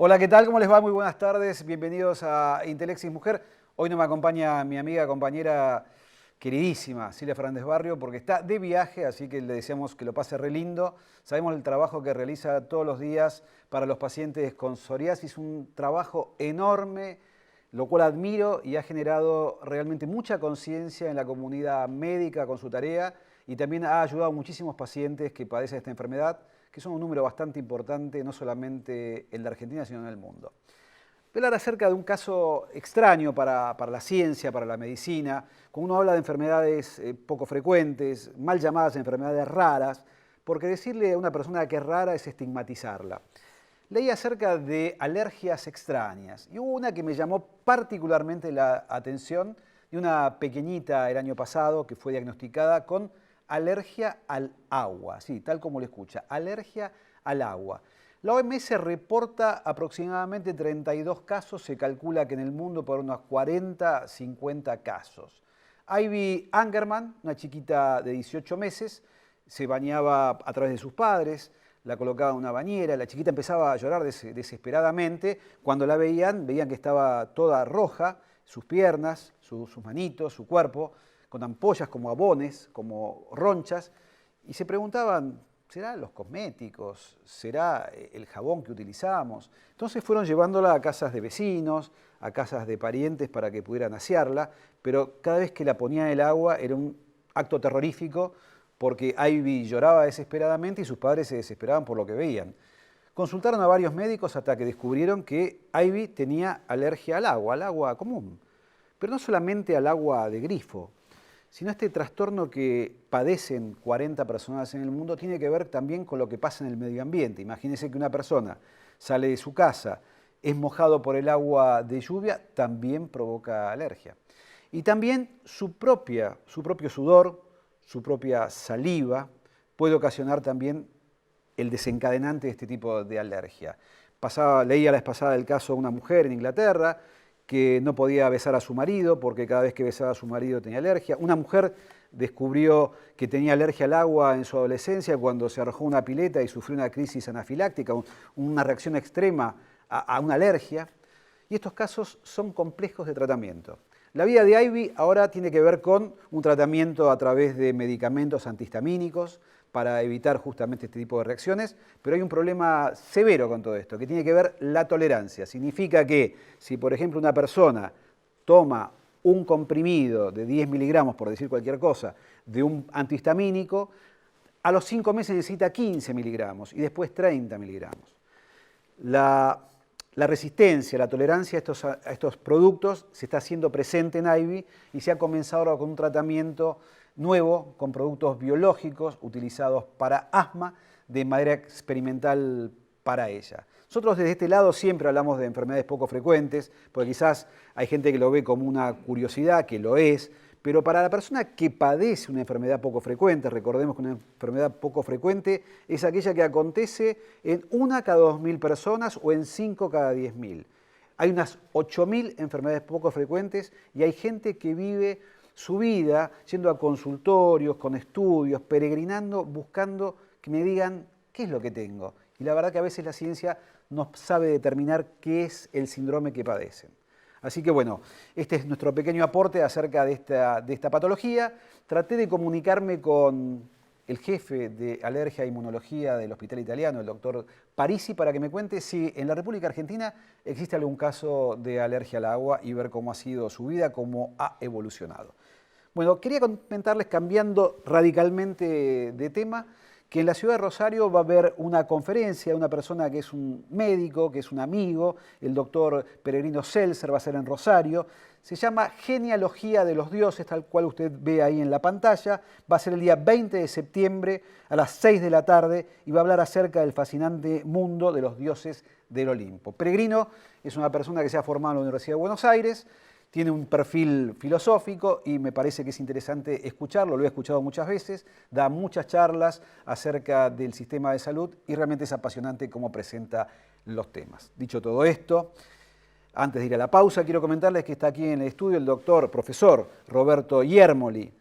Hola, ¿qué tal? ¿Cómo les va? Muy buenas tardes. Bienvenidos a Intelexis Mujer. Hoy no me acompaña mi amiga, compañera queridísima, Silvia Fernández Barrio, porque está de viaje, así que le deseamos que lo pase re lindo. Sabemos el trabajo que realiza todos los días para los pacientes con psoriasis, un trabajo enorme, lo cual admiro y ha generado realmente mucha conciencia en la comunidad médica con su tarea y también ha ayudado a muchísimos pacientes que padecen esta enfermedad, que son un número bastante importante, no solamente en la Argentina, sino en el mundo. Voy a hablar acerca de un caso extraño para la ciencia, para la medicina, cuando uno habla de enfermedades poco frecuentes, mal llamadas enfermedades raras, porque decirle a una persona que es rara es estigmatizarla. Leí acerca de alergias extrañas y hubo una que me llamó particularmente la atención de una pequeñita el año pasado que fue diagnosticada con alergia al agua, sí, tal como lo escucha, alergia al agua. La OMS reporta aproximadamente 32 casos, se calcula que en el mundo por unos 40, 50 casos. Ivy Angerman, una chiquita de 18 meses, se bañaba a través de sus padres, la colocaba en una bañera, la chiquita empezaba a llorar desesperadamente, cuando la veían que estaba toda roja, sus piernas, sus manitos, su cuerpo, con ampollas como abones, como ronchas, y se preguntaban, ¿será los cosméticos? ¿Será el jabón que utilizamos? Entonces fueron llevándola a casas de vecinos, a casas de parientes para que pudieran asearla, pero cada vez que la ponía en el agua era un acto terrorífico porque Ivy lloraba desesperadamente y sus padres se desesperaban por lo que veían. Consultaron a varios médicos hasta que descubrieron que Ivy tenía alergia al agua común, pero no solamente al agua de grifo, sino este trastorno que padecen 40 personas en el mundo tiene que ver también con lo que pasa en el medio ambiente. Imagínense que una persona sale de su casa, es mojado por el agua de lluvia, también provoca alergia. Y también su propio sudor, su propia saliva, puede ocasionar también el desencadenante de este tipo de alergia. Leía la vez pasada el caso de una mujer en Inglaterra que no podía besar a su marido porque cada vez que besaba a su marido tenía alergia. Una mujer descubrió que tenía alergia al agua en su adolescencia cuando se arrojó una pileta y sufrió una crisis anafiláctica, una reacción extrema a una alergia. Y estos casos son complejos de tratamiento. La vida de Ivy ahora tiene que ver con un tratamiento a través de medicamentos antihistamínicos para evitar justamente este tipo de reacciones, pero hay un problema severo con todo esto, que tiene que ver la tolerancia. Significa que si, por ejemplo, una persona toma un comprimido de 10 miligramos, por decir cualquier cosa, de un antihistamínico, a los 5 meses necesita 15 miligramos y después 30 miligramos. La resistencia, la tolerancia a estos productos se está haciendo presente en Ivy y se ha comenzado ahora con un tratamiento nuevo con productos biológicos utilizados para asma de manera experimental para ella. Nosotros desde este lado siempre hablamos de enfermedades poco frecuentes, porque quizás hay gente que lo ve como una curiosidad, que lo es, pero para la persona que padece una enfermedad poco frecuente, recordemos que una enfermedad poco frecuente es aquella que acontece en 1 cada 2.000 personas o en 5 cada 10.000. Hay unas 8.000 enfermedades poco frecuentes y hay gente que vive su vida yendo a consultorios, con estudios, peregrinando, buscando que me digan qué es lo que tengo. Y la verdad que a veces la ciencia no sabe determinar qué es el síndrome que padecen. Así que bueno, este es nuestro pequeño aporte acerca de esta patología. Traté de comunicarme con el jefe de alergia e inmunología del Hospital Italiano, el doctor Parisi, para que me cuente si en la República Argentina existe algún caso de alergia al agua y ver cómo ha sido su vida, cómo ha evolucionado. Bueno, quería comentarles, cambiando radicalmente de tema, que en la ciudad de Rosario va a haber una conferencia de una persona que es un médico, que es un amigo, el doctor Peregrino Seltzer, va a ser en Rosario. Se llama Genealogía de los Dioses, tal cual usted ve ahí en la pantalla. Va a ser el día 20 de septiembre a las 6 de la tarde y va a hablar acerca del fascinante mundo de los dioses del Olimpo. Peregrino es una persona que se ha formado en la Universidad de Buenos Aires, tiene un perfil filosófico y me parece que es interesante escucharlo, lo he escuchado muchas veces, da muchas charlas acerca del sistema de salud y realmente es apasionante cómo presenta los temas. Dicho todo esto, antes de ir a la pausa, quiero comentarles que está aquí en el estudio el profesor Roberto Iermoli,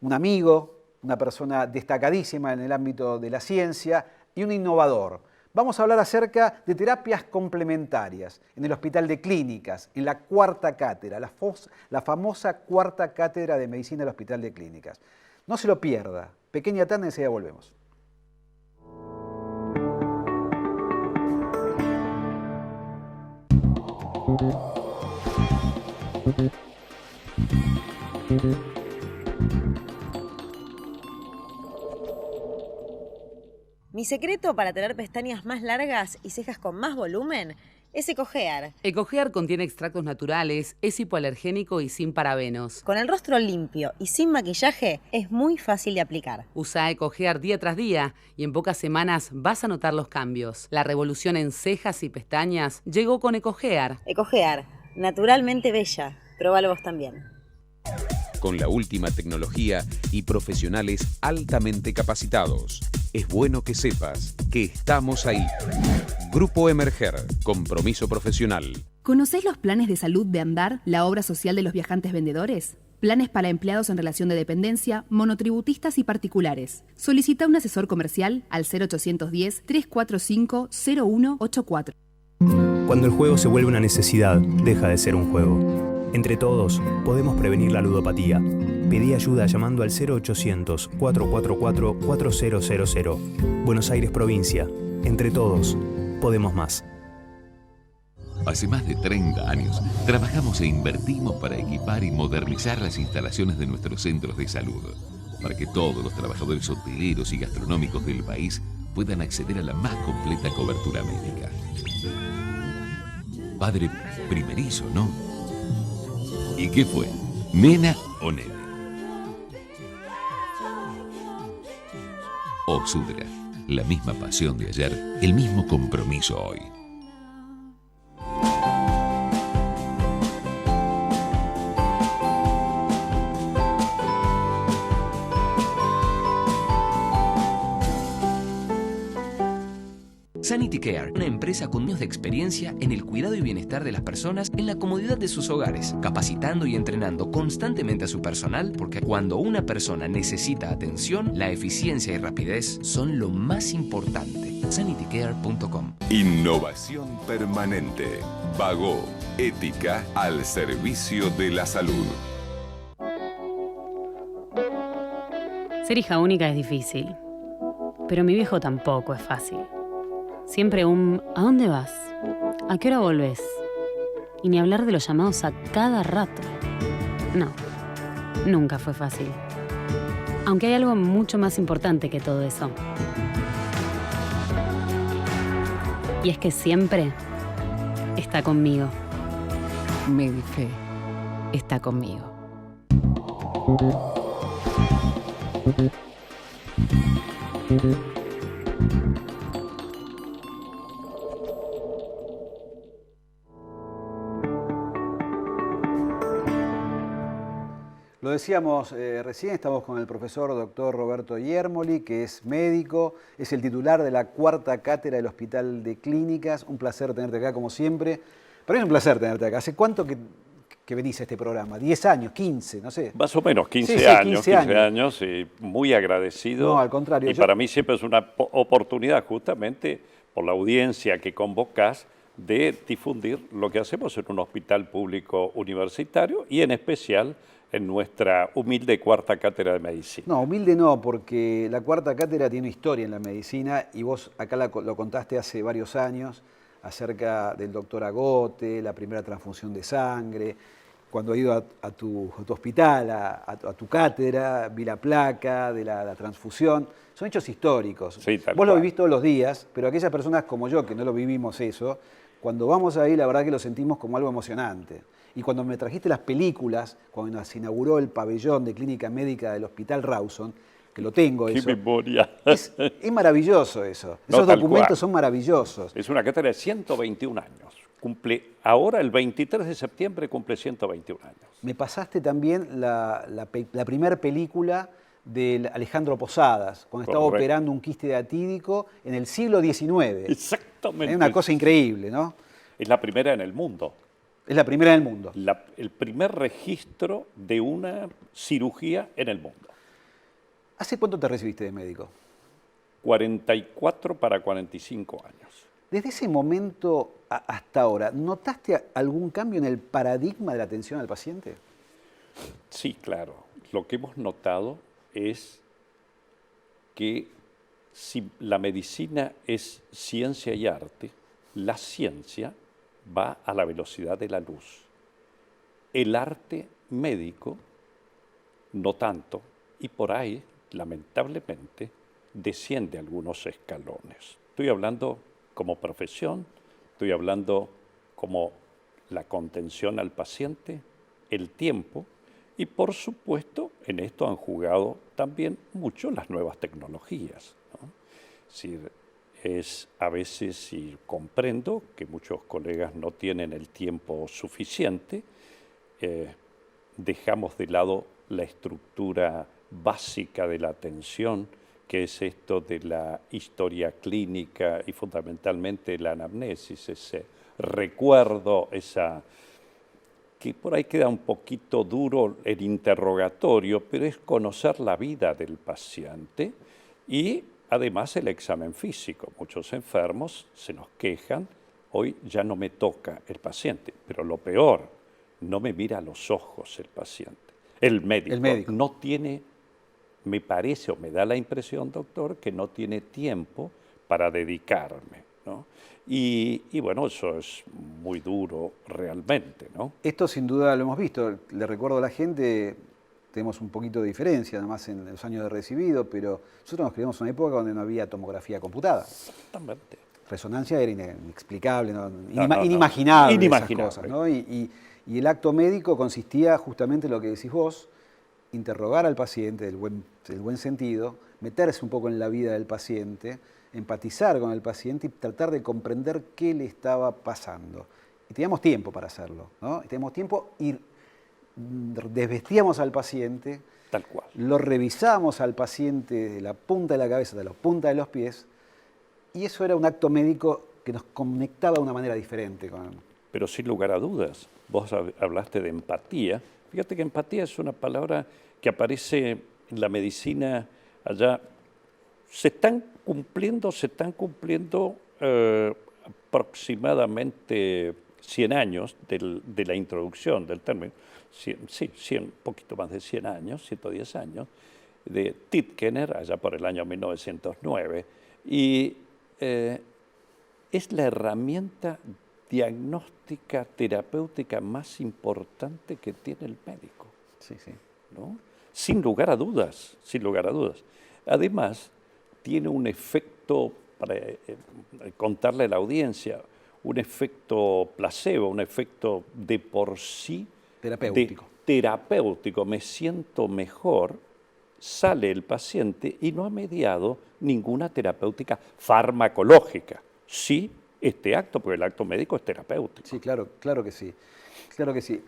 un amigo, una persona destacadísima en el ámbito de la ciencia y un innovador. Vamos a hablar acerca de terapias complementarias en el Hospital de Clínicas, en la cuarta cátedra, la famosa cuarta cátedra de medicina del Hospital de Clínicas. No se lo pierda. Pequeña tanda, enseguida volvemos. Mi secreto para tener pestañas más largas y cejas con más volumen es EcoGear. EcoGear contiene extractos naturales, es hipoalergénico y sin parabenos. Con el rostro limpio y sin maquillaje es muy fácil de aplicar. Usa EcoGear día tras día y en pocas semanas vas a notar los cambios. La revolución en cejas y pestañas llegó con EcoGear. EcoGear, naturalmente bella. Probalo vos también. Con la última tecnología y profesionales altamente capacitados. Es bueno que sepas que estamos ahí. Grupo Emerger, compromiso profesional. ¿Conocés los planes de salud de Andar, la obra social de los viajantes vendedores? Planes para empleados en relación de dependencia, monotributistas y particulares. Solicita un asesor comercial al 0810-345-0184. Cuando el juego se vuelve una necesidad, deja de ser un juego. Entre todos, podemos prevenir la ludopatía. Pedí ayuda llamando al 0800-444-4000. Buenos Aires, provincia. Entre todos, podemos más. Hace más de 30 años, trabajamos e invertimos para equipar y modernizar las instalaciones de nuestros centros de salud, para que todos los trabajadores hoteleros y gastronómicos del país puedan acceder a la más completa cobertura médica. Padre primerizo, ¿no? ¿Y qué fue? ¿Nena o nene? Oxudra, la misma pasión de ayer, el mismo compromiso hoy. Sanity Care, una empresa con años de experiencia en el cuidado y bienestar de las personas en la comodidad de sus hogares, capacitando y entrenando constantemente a su personal, porque cuando una persona necesita atención, la eficiencia y rapidez son lo más importante. sanitycare.com. Innovación permanente. Vago, ética al servicio de la salud. Ser hija única es difícil, pero mi viejo tampoco es fácil. Siempre ¿a dónde vas? ¿A qué hora volvés? Y ni hablar de los llamados a cada rato. No, nunca fue fácil. Aunque hay algo mucho más importante que todo eso. Y es que siempre está conmigo. Medife está conmigo. Lo decíamos recién, estamos con el profesor doctor Roberto Iermoli, que es médico, es el titular de la cuarta cátedra del Hospital de Clínicas. Un placer tenerte acá, como siempre. Para mí es un placer tenerte acá. ¿Hace cuánto que venís a este programa? ¿10 años? ¿15? No sé. Más o menos, 15 sí, años. 15 años, y muy agradecido. No, al contrario. Y para mí siempre es una oportunidad, justamente por la audiencia que convocás, de difundir lo que hacemos en un hospital público universitario y en especial en nuestra humilde cuarta cátedra de medicina. No, humilde no, porque la cuarta cátedra tiene historia en la medicina y vos acá lo contaste hace varios años acerca del doctor Agote, la primera transfusión de sangre. Cuando he ido a tu hospital, a tu cátedra, vi la placa de la transfusión. Son hechos históricos. Sí, vos lo vivís todos los días, pero aquellas personas como yo que no lo vivimos eso, cuando vamos ahí la verdad que lo sentimos como algo emocionante. Y cuando me trajiste las películas, cuando se inauguró el pabellón de clínica médica del Hospital Rawson, que lo tengo eso. ¡Qué memoria! Es maravilloso eso. Esos documentos son maravillosos. Es una cátedra de 121 años. Ahora, el 23 de septiembre, cumple 121 años. Me pasaste también la primera película de Alejandro Posadas, cuando estaba operando un quiste datídico en el siglo XIX. Exactamente. Es una cosa increíble, ¿no? Es la primera en el mundo. Es la primera en el mundo. El primer registro de una cirugía en el mundo. ¿Hace cuánto te recibiste de médico? 44 para 45 años. Desde ese momento hasta ahora, ¿notaste algún cambio en el paradigma de la atención al paciente? Sí, claro. Lo que hemos notado es que si la medicina es ciencia y arte, la ciencia va a la velocidad de la luz. El arte médico, no tanto, y por ahí, lamentablemente, desciende algunos escalones. Estoy hablando como profesión, estoy hablando como la contención al paciente, el tiempo, y por supuesto en esto han jugado también mucho las nuevas tecnologías, ¿no? Es decir, a veces, y comprendo que muchos colegas no tienen el tiempo suficiente, dejamos de lado la estructura básica de la atención, que es esto de la historia clínica y fundamentalmente la anamnesis, ese recuerdo, que por ahí queda un poquito duro el interrogatorio, pero es conocer la vida del paciente y además el examen físico. Muchos enfermos se nos quejan, hoy ya no me toca el paciente, pero lo peor, no me mira a los ojos el paciente. El médico. No tiene, me parece o me da la impresión, doctor, que no tiene tiempo para dedicarme, ¿no? Y bueno, eso es muy duro realmente, ¿no? Esto sin duda lo hemos visto. Le recuerdo a la gente, tenemos un poquito de diferencia, además en los años de recibido, pero nosotros nos criamos en una época donde no había tomografía computada. Exactamente. Resonancia era inexplicable, inimaginable esas cosas, ¿no? Y el acto médico consistía justamente en lo que decís vos, interrogar al paciente del buen sentido, meterse un poco en la vida del paciente, empatizar con el paciente y tratar de comprender qué le estaba pasando. Y teníamos tiempo para hacerlo, ¿no? Y teníamos tiempo y desvestíamos al paciente, tal cual, lo revisábamos al paciente de la punta de la cabeza, de la punta de los pies, y eso era un acto médico que nos conectaba de una manera diferente con... Pero sin lugar a dudas, vos hablaste de empatía. Fíjate que empatía es una palabra que aparece en la medicina allá. Se están cumpliendo aproximadamente 100 años de la introducción del término, un poquito más de 100 años, 110 años, de Titkener, allá por el año 1909, y es la herramienta diagnóstica terapéutica más importante que tiene el médico. Sí, sí. ¿No? Sin lugar a dudas, sin lugar a dudas. Además, tiene un efecto, para contarle a la audiencia, un efecto placebo, un efecto de por sí terapéutico. Me siento mejor, sale el paciente y no ha mediado ninguna terapéutica farmacológica. Sí, este acto, porque el acto médico es terapéutico. Sí, claro que sí. Claro que sí.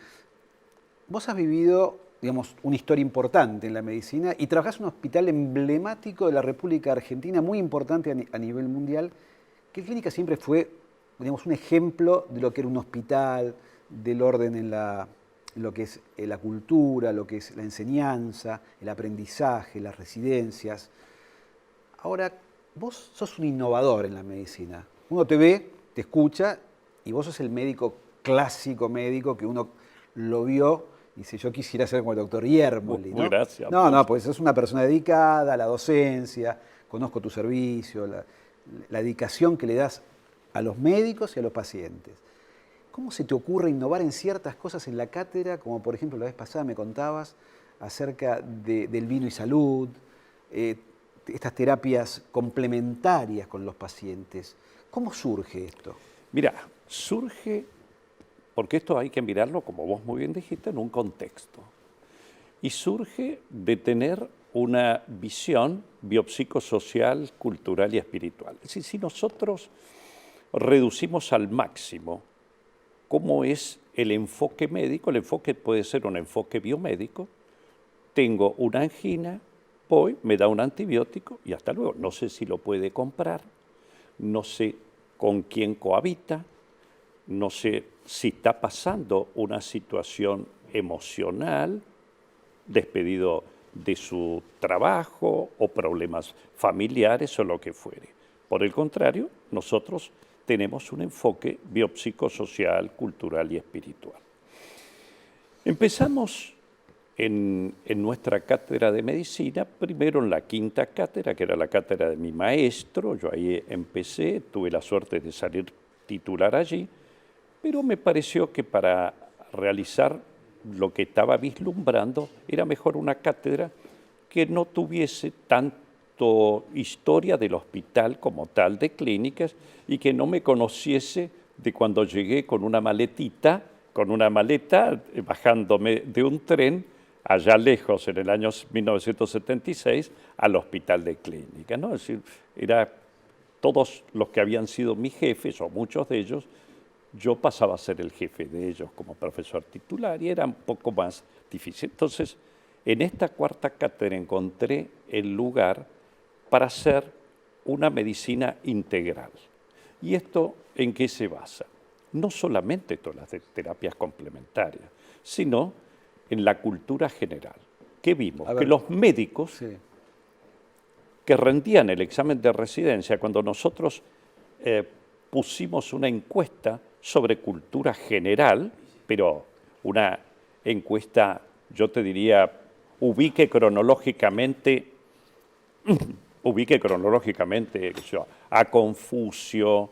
Vos has vivido, digamos, una historia importante en la medicina y trabajás en un hospital emblemático de la República Argentina, muy importante a nivel mundial, que Clínica siempre fue, digamos, un ejemplo de lo que era un hospital, del orden en lo que es la cultura, lo que es la enseñanza, el aprendizaje, las residencias. Ahora, vos sos un innovador en la medicina. Uno te ve, te escucha, y vos sos el médico clásico médico que uno lo vio y dice, yo quisiera ser como el doctor Yermoli, ¿no? Gracias. No, pues sos una persona dedicada a la docencia, conozco tu servicio, la dedicación que le das a los médicos y a los pacientes. ¿Cómo se te ocurre innovar en ciertas cosas en la cátedra, como por ejemplo la vez pasada me contabas acerca del vino y salud, estas terapias complementarias con los pacientes? ¿Cómo surge esto? Mira, surge, porque esto hay que mirarlo, como vos muy bien dijiste, en un contexto. Y surge de tener una visión biopsicosocial, cultural y espiritual. Es decir, si nosotros reducimos al máximo cómo es el enfoque médico, el enfoque puede ser un enfoque biomédico, tengo una angina, voy, me da un antibiótico y hasta luego. No sé si lo puede comprar, no sé con quién cohabita, no sé si está pasando una situación emocional, despedido de su trabajo o problemas familiares o lo que fuere. Por el contrario, nosotros tenemos un enfoque biopsicosocial, cultural y espiritual. Empezamos en nuestra cátedra de medicina, primero en la quinta cátedra, que era la cátedra de mi maestro. Yo ahí empecé, tuve la suerte de salir titular allí, pero me pareció que para realizar lo que estaba vislumbrando era mejor una cátedra que no tuviese tanto historia del hospital como tal, de clínicas, y que no me conociese de cuando llegué con una maleta, bajándome de un tren, allá lejos, en el año 1976, al hospital de clínica, ¿no? Es decir, era todos los que habían sido mis jefes, o muchos de ellos, yo pasaba a ser el jefe de ellos como profesor titular y era un poco más difícil. Entonces, en esta cuarta cátedra encontré el lugar para hacer una medicina integral. ¿Y esto en qué se basa? No solamente todas las terapias complementarias, sino en la cultura general. ¿Qué vimos? Que los médicos que rendían el examen de residencia, cuando nosotros pusimos una encuesta sobre cultura general, pero una encuesta, yo te diría, ubique cronológicamente a Confucio,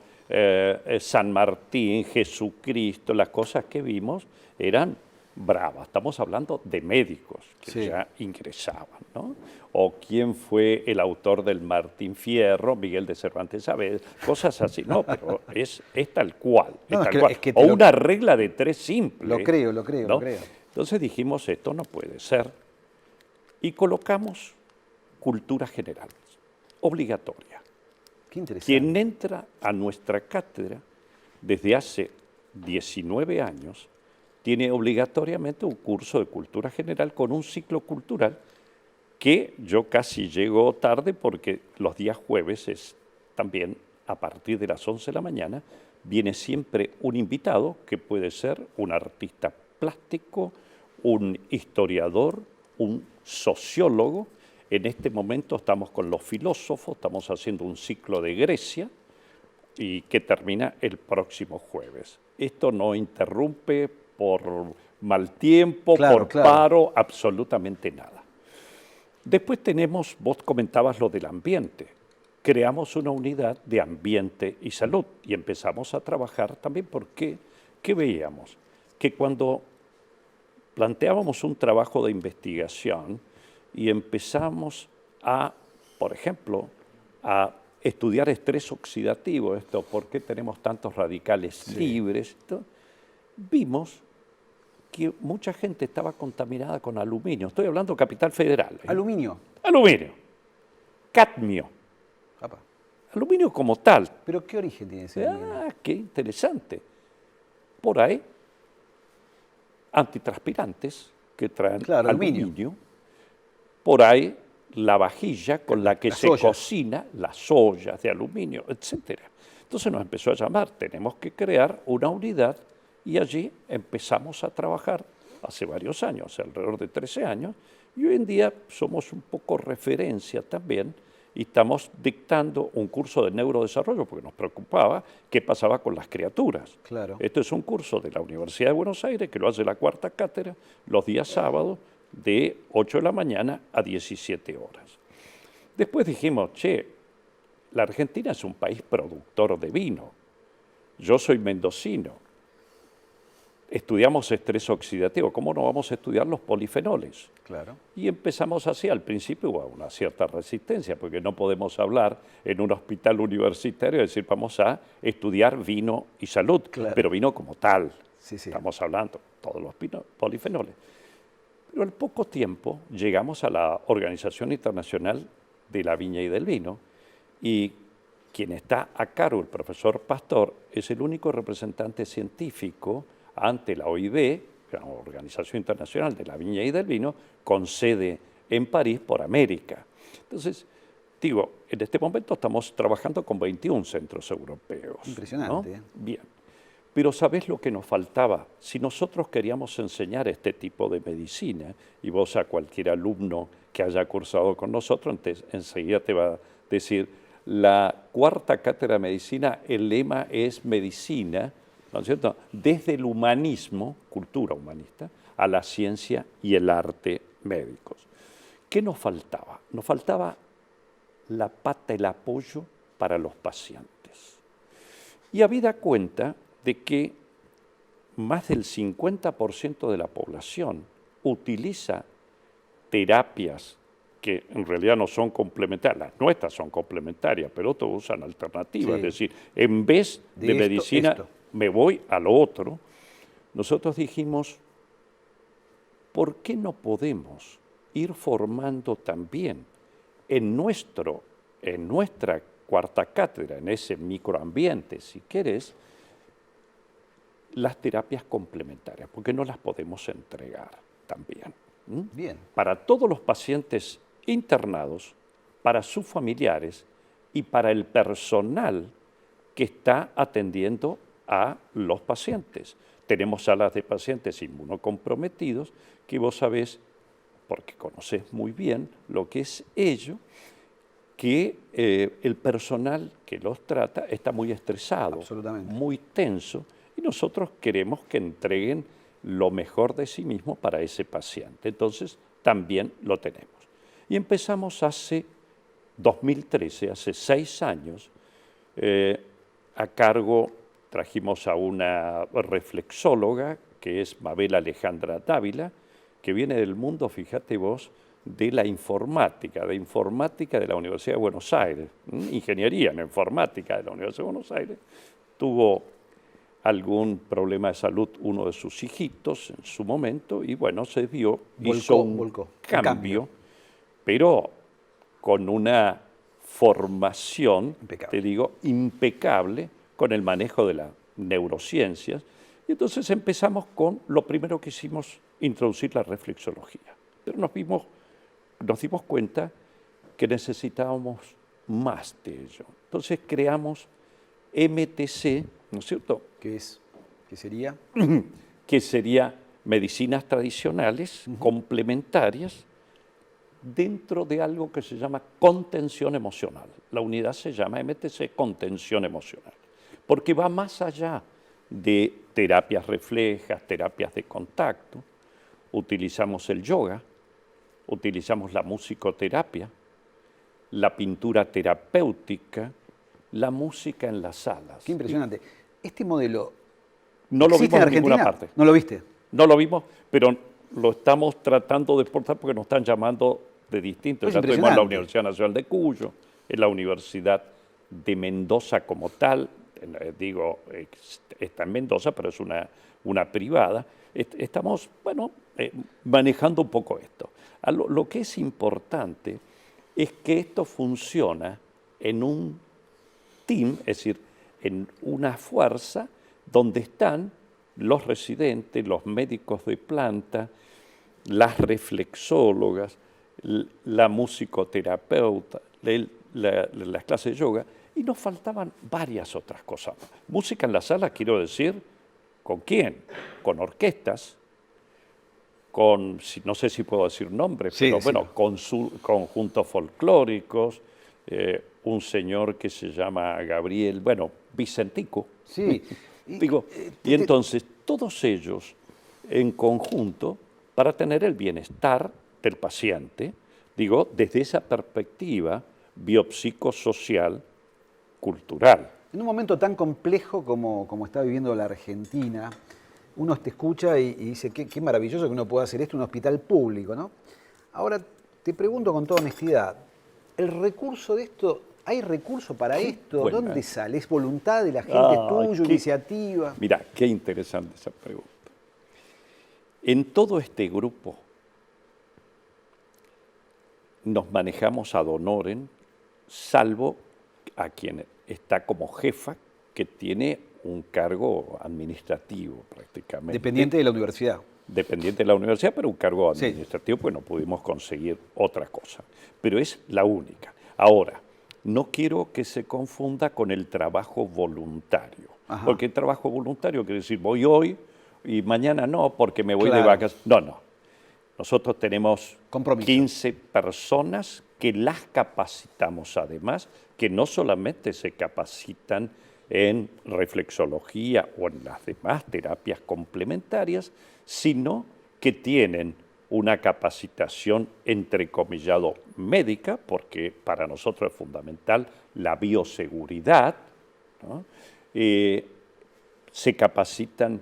San Martín, Jesucristo, las cosas que vimos eran bravas. Estamos hablando de médicos que ya ingresaban, ¿no? O quién fue el autor del Martín Fierro, Miguel de Cervantes Saavedra, cosas así. No, pero es tal cual. O una regla de tres simple. Lo creo. Entonces dijimos, esto no puede ser. Y colocamos cultura general, obligatoria. Qué interesante. Quien entra a nuestra cátedra desde hace 19 años tiene obligatoriamente un curso de cultura general con un ciclo cultural que yo casi llego tarde porque los días jueves es también a partir de las 11 de la mañana, viene siempre un invitado que puede ser un artista plástico, un historiador, un sociólogo. En este momento estamos con los filósofos, estamos haciendo un ciclo de Grecia y que termina el próximo jueves. Esto no interrumpe por mal tiempo, paro, absolutamente nada. Después tenemos, vos comentabas lo del ambiente. Creamos una unidad de ambiente y salud y empezamos a trabajar también porque, ¿qué veíamos? Que cuando planteábamos un trabajo de investigación y empezamos a, por ejemplo, a estudiar estrés oxidativo, ¿por qué tenemos tantos radicales libres? Vimos que mucha gente estaba contaminada con aluminio. Estoy hablando de Capital Federal. ¿Aluminio? Aluminio. Cadmio. Apa. Aluminio como tal. ¿Pero qué origen tiene ese aluminio? Qué interesante. Por ahí, antitranspirantes que traen aluminio. Por ahí, la vajilla con la que se cocina, las ollas de aluminio, etc. Entonces nos empezó a llamar, tenemos que crear una unidad. Y allí empezamos a trabajar hace varios años, alrededor de 13 años, y hoy en día somos un poco referencia también y estamos dictando un curso de neurodesarrollo porque nos preocupaba qué pasaba con las criaturas. Claro. Esto es un curso de la Universidad de Buenos Aires que lo hace la cuarta cátedra los días sábados de 8 de la mañana a 17 horas. Después dijimos, la Argentina es un país productor de vino. Yo soy mendocino. Estudiamos estrés oxidativo, ¿cómo no vamos a estudiar los polifenoles? Claro. Y empezamos así, al principio hubo una cierta resistencia, porque no podemos hablar en un hospital universitario y decir vamos a estudiar vino y salud, pero vino como tal. Estamos hablando todos los polifenoles. Pero al poco tiempo llegamos a la Organización Internacional de la Viña y del Vino y quien está a cargo, el profesor Pastor, es el único representante científico ante la OIV, la Organización Internacional de la Viña y del Vino, con sede en París por América. Entonces, digo, en este momento estamos trabajando con 21 centros europeos. Impresionante. ¿No? Bien. Pero ¿sabés lo que nos faltaba? Si nosotros queríamos enseñar este tipo de medicina, y vos a cualquier alumno que haya cursado con nosotros, enseguida te va a decir, la cuarta cátedra de medicina, el lema es medicina, ¿no es cierto?, desde el humanismo, cultura humanista, a la ciencia y el arte médicos. ¿Qué nos faltaba? Nos faltaba la pata, el apoyo para los pacientes. Y habida cuenta de que más del 50% de la población utiliza terapias que en realidad no son complementarias, las nuestras son complementarias, pero otros usan alternativas, Sí. es decir, en vez de medicina me voy a lo otro. Nosotros dijimos, ¿por qué no podemos ir formando también en nuestra cuarta cátedra, en ese microambiente, si querés, las terapias complementarias? Porque no las podemos entregar también. Bien. Para todos los pacientes internados, para sus familiares y para el personal que está atendiendo a los pacientes. Tenemos salas de pacientes inmunocomprometidos que vos sabés, porque conocés muy bien lo que es ello, que el personal que los trata está muy estresado, muy tenso, y nosotros queremos que entreguen lo mejor de sí mismo para ese paciente. Entonces, también lo tenemos. Y empezamos hace 2013, hace 6 años, a cargo, trajimos a una reflexóloga, que es Mabel Alejandra Dávila, que viene del mundo, fíjate vos, de la informática de la Universidad de Buenos Aires, ingeniería en informática de la Universidad de Buenos Aires. Tuvo algún problema de salud uno de sus hijitos en su momento y bueno, se vio, hizo un cambio, pero con una formación, te digo, impecable con el manejo de las neurociencias. Y entonces empezamos con, lo primero que hicimos, introducir la reflexología. Pero nos dimos cuenta que necesitábamos más de ello. Entonces creamos MTC, ¿no es cierto? ¿Qué es? ¿Qué sería? Que sería medicinas tradicionales, complementarias, dentro de algo que se llama contención emocional. La unidad se llama MTC, contención emocional, porque va más allá de terapias reflejas, terapias de contacto. Utilizamos el yoga, utilizamos la musicoterapia, la pintura terapéutica, la música en las salas. Qué impresionante. Este modelo no lo vimos en en ninguna Argentina. parte. ¿No lo viste? No lo vimos, pero lo estamos tratando de exportar porque nos están llamando de distintos. Es Ya tuvimos la impresionante. Universidad Nacional de Cuyo, en la Universidad de Mendoza como tal, digo, está en Mendoza, pero es una privada. Estamos, bueno, manejando un poco esto. Lo que es importante es que esto funciona en un team, es decir, en una fuerza donde están los residentes, los médicos de planta, las reflexólogas, la musicoterapeuta, las clases de yoga, y nos faltaban varias otras cosas. Música en la sala, quiero decir, ¿con quién? Con orquestas, con, no sé si puedo decir nombres, pero bueno, con conjuntos folclóricos, un señor que se llama Gabriel, bueno, Vicentico. Sí. Digo, y entonces todos ellos en conjunto para tener el bienestar del paciente, digo, desde esa perspectiva biopsicosocial, cultural. En un momento tan complejo como está viviendo la Argentina, uno te escucha y dice, qué maravilloso que uno pueda hacer esto en un hospital público, ¿no? Ahora, te pregunto con toda honestidad, ¿el recurso de esto, hay recurso para esto? Bueno, ¿Dónde sale? ¿Es voluntad de la gente tuya, iniciativa? Mira, qué interesante esa pregunta. En todo este grupo nos manejamos ad honorem, salvo a quien está como jefa, que tiene un cargo administrativo prácticamente. Dependiente de la universidad. Dependiente de la universidad, pero un cargo administrativo, pues no pudimos conseguir otra cosa. Pero es la única. Ahora, no quiero que se confunda con el trabajo voluntario. Ajá. Porque el trabajo voluntario quiere decir, voy hoy y mañana no, porque me voy de Claro. vacaciones. No, no. Nosotros tenemos 15 personas que las capacitamos además, que no solamente se capacitan en reflexología o en las demás terapias complementarias, sino que tienen una capacitación entrecomillado médica, porque para nosotros es fundamental la bioseguridad, ¿no? Se capacitan,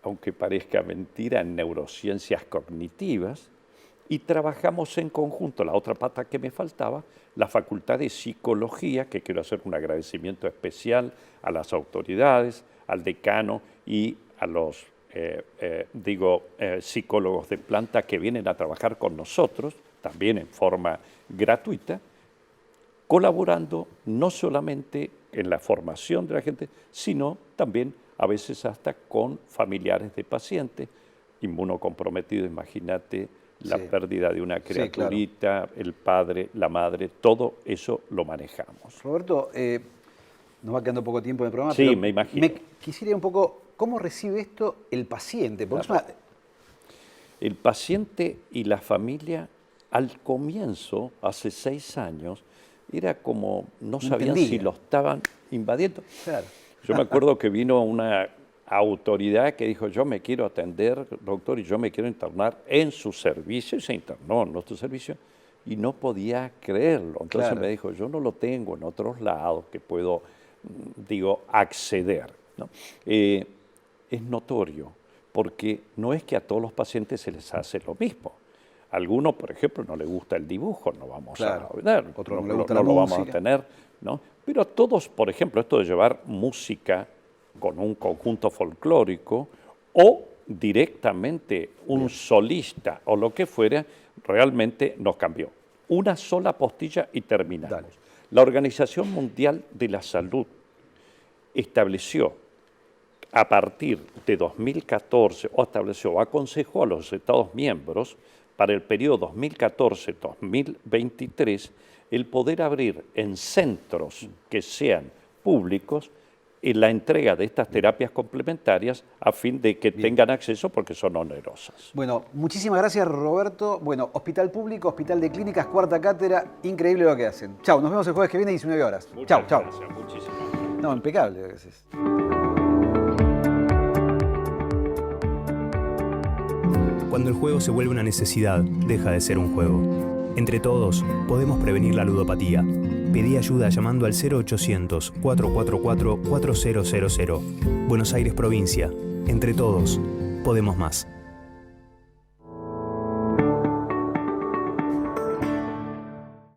aunque parezca mentira, en neurociencias cognitivas, y trabajamos en conjunto, la otra pata que me faltaba, la Facultad de Psicología, que quiero hacer un agradecimiento especial a las autoridades, al decano y a los psicólogos de planta que vienen a trabajar con nosotros, también en forma gratuita, colaborando no solamente en la formación de la gente, sino también a veces hasta con familiares de pacientes, inmunocomprometidos, imagínate, la pérdida de una criaturita, el padre, la madre, todo eso lo manejamos. Roberto, nos va quedando poco tiempo en el programa, sí, pero me imagino. Quisiera un poco, ¿cómo recibe esto el paciente? Porque claro. El paciente y la familia, al comienzo, hace 6 años, era como, no sabían si lo estaban invadiendo. Claro. Yo me acuerdo que vino una autoridad que dijo, yo me quiero atender, doctor, y yo me quiero internar en su servicio, y se internó en nuestro servicio, y no podía creerlo. Entonces me dijo, yo no lo tengo en otros lados que puedo, acceder, ¿no? Es notorio, porque no es que a todos los pacientes se les hace lo mismo. A algunos, por ejemplo, no les gusta el dibujo, no vamos a ver, otro no le gusta lo la vamos a música. tener, ¿no? Pero a todos, por ejemplo, esto de llevar música con un conjunto folclórico o directamente un solista o lo que fuera, realmente nos cambió. Una sola postilla y terminamos. Dale. La Organización Mundial de la Salud estableció a partir de 2014, o aconsejó a los Estados miembros para el periodo 2014-2023 el poder abrir en centros que sean públicos la entrega de estas terapias complementarias a fin de que tengan acceso porque son onerosas. Bueno, muchísimas gracias, Roberto. Bueno, Hospital Público, Hospital de Clínicas, cuarta cátedra, increíble lo que hacen. Chau, nos vemos el jueves que viene, 19 horas. Chau, chau. Gracias, muchísimas. No, impecable lo que haces. Cuando el juego se vuelve una necesidad, deja de ser un juego. Entre todos, podemos prevenir la ludopatía. Pedí ayuda llamando al 0800-444-4000. Buenos Aires, provincia. Entre todos, podemos más.